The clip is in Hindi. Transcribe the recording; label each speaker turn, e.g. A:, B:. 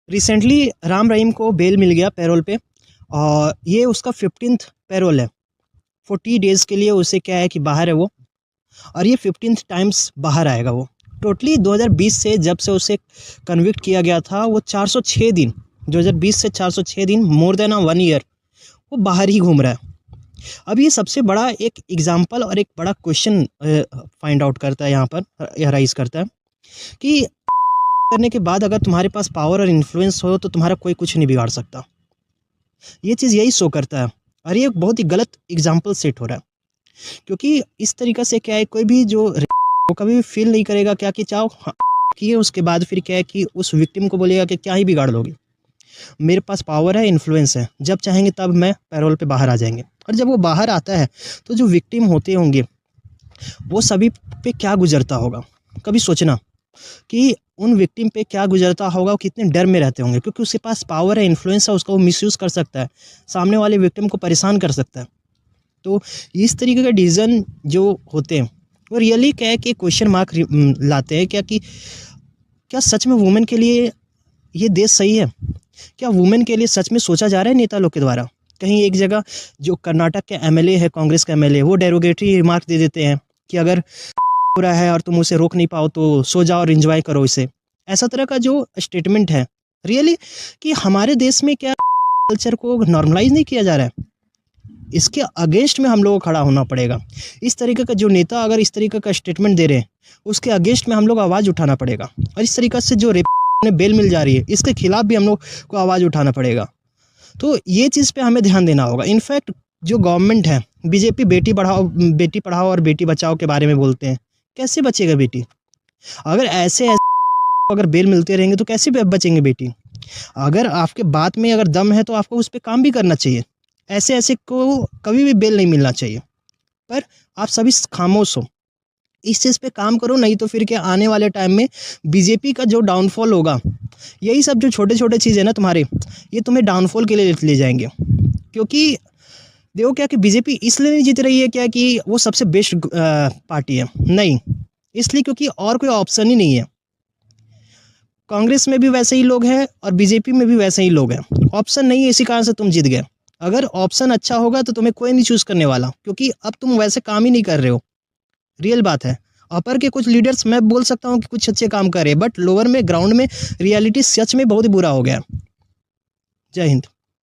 A: रिसेंटली राम रहीम को बेल मिल गया पैरोल पे और ये उसका 15th पैरोल है। 40 डेज़ के लिए उसे क्या है कि बाहर है वो, और ये 15th टाइम्स बाहर आएगा वो। टोटली 2020 से जब से उसे कन्विक्ट किया गया था वो 406 दिन, 2020 से 406 दिन, मोर देन 1 ईयर वो बाहर ही घूम रहा है। अब ये सबसे बड़ा एक एग्जाम्पल और एक बड़ा क्वेश्चन फाइंड आउट करता है, यहाँ पर राइज करता है कि करने के बाद अगर तुम्हारे पास पावर और इन्फ्लुएंस हो तो तुम्हारा कोई कुछ नहीं बिगाड़ सकता। ये चीज़ यही शो करता है और ये बहुत ही गलत एग्जाम्पल सेट हो रहा है, क्योंकि इस तरीक़े से क्या है, कोई भी जो वो कभी भी फील नहीं करेगा क्या कि चाहो किए उसके बाद फिर क्या है कि उस विक्टिम को बोलेगा कि क्या ही बिगाड़ लोगे, मेरे पास पावर है, इन्फ्लुएंस है, जब चाहेंगे तब मैं पैरोल पे बाहर आ जाएंगे। और जब वो बाहर आता है तो जो विक्टिम होते होंगे वो सभी पे क्या गुजरता होगा, कभी सोचना कि उन विक्टिम पे क्या गुजरता होगा, वो कितने डर में रहते होंगे, क्योंकि उसके पास पावर है, इन्फ्लुएंस है, उसका वो मिसयूज़ कर सकता है, सामने वाले विक्टिम को परेशान कर सकता है। तो इस तरीके के डिसीजन जो होते हैं वो रियली क्या है कि क्वेश्चन मार्क लाते हैं, क्या कि क्या सच में वुमेन के लिए ये देश सही है? क्या वुमेन के लिए सच में सोचा जा रहा है नेता लोग के द्वारा? कहीं एक जगह जो कर्नाटक के एमएलए है, कांग्रेस का एमएलए, वो डेरोगेटरी रिमार्क दे देते हैं कि अगर पूरा है और तुम उसे रोक नहीं पाओ तो सो जाओ और एंजॉय करो इसे। ऐसा तरह का जो स्टेटमेंट है रियली कि हमारे देश में क्या कल्चर को नॉर्मलाइज नहीं किया जा रहा है, इसके अगेंस्ट में हम लोगों को खड़ा होना पड़ेगा। इस तरीके का जो नेता अगर इस तरीके का स्टेटमेंट दे रहे हैं उसके अगेंस्ट में हम लोग आवाज़ उठाना पड़ेगा, और इस तरीके से जो रेप में बेल मिल जा रही है इसके खिलाफ भी हम लोग को आवाज़ उठाना पड़ेगा। तो ये चीज़ पे हमें ध्यान देना होगा। इनफैक्ट जो गवर्नमेंट है, बीजेपी बेटी पढ़ाओ और बेटी बचाओ के बारे में बोलते हैं, कैसे बचेगा बेटी? अगर ऐसे अगर बेल मिलते रहेंगे तो कैसे बचेंगे बेटी? अगर आपके बात में अगर दम है तो आपको उस पर काम भी करना चाहिए। ऐसे को कभी भी बेल नहीं मिलना चाहिए, पर आप सभी खामोश हो। इस चीज़ पे काम करो, नहीं तो फिर क्या आने वाले टाइम में बीजेपी का जो डाउनफॉल होगा, यही सब जो छोटे-छोटे चीज़ है ना तुम्हारे, ये तुम्हें डाउनफॉल के लिए ले जाएँगे। क्योंकि देखो क्या कि बीजेपी इसलिए नहीं जीत रही है क्या कि वो सबसे बेस्ट पार्टी है, नहीं, इसलिए क्योंकि और कोई ऑप्शन ही नहीं है। कांग्रेस में भी वैसे ही लोग हैं और बीजेपी में भी वैसे ही लोग हैं, ऑप्शन नहीं है, इसी कारण से तुम जीत गए। अगर ऑप्शन अच्छा होगा तो तुम्हें कोई नहीं चूज़ करने वाला, क्योंकि अब तुम वैसे काम ही नहीं कर रहे हो। रियल बात है। अपर के कुछ लीडर्स मैं बोल सकता हूँ कि कुछ अच्छे काम कर रहे हैं, बट लोअर में ग्राउंड में रियलिटी सच में बहुत ही बुरा हो गया। जय हिंद।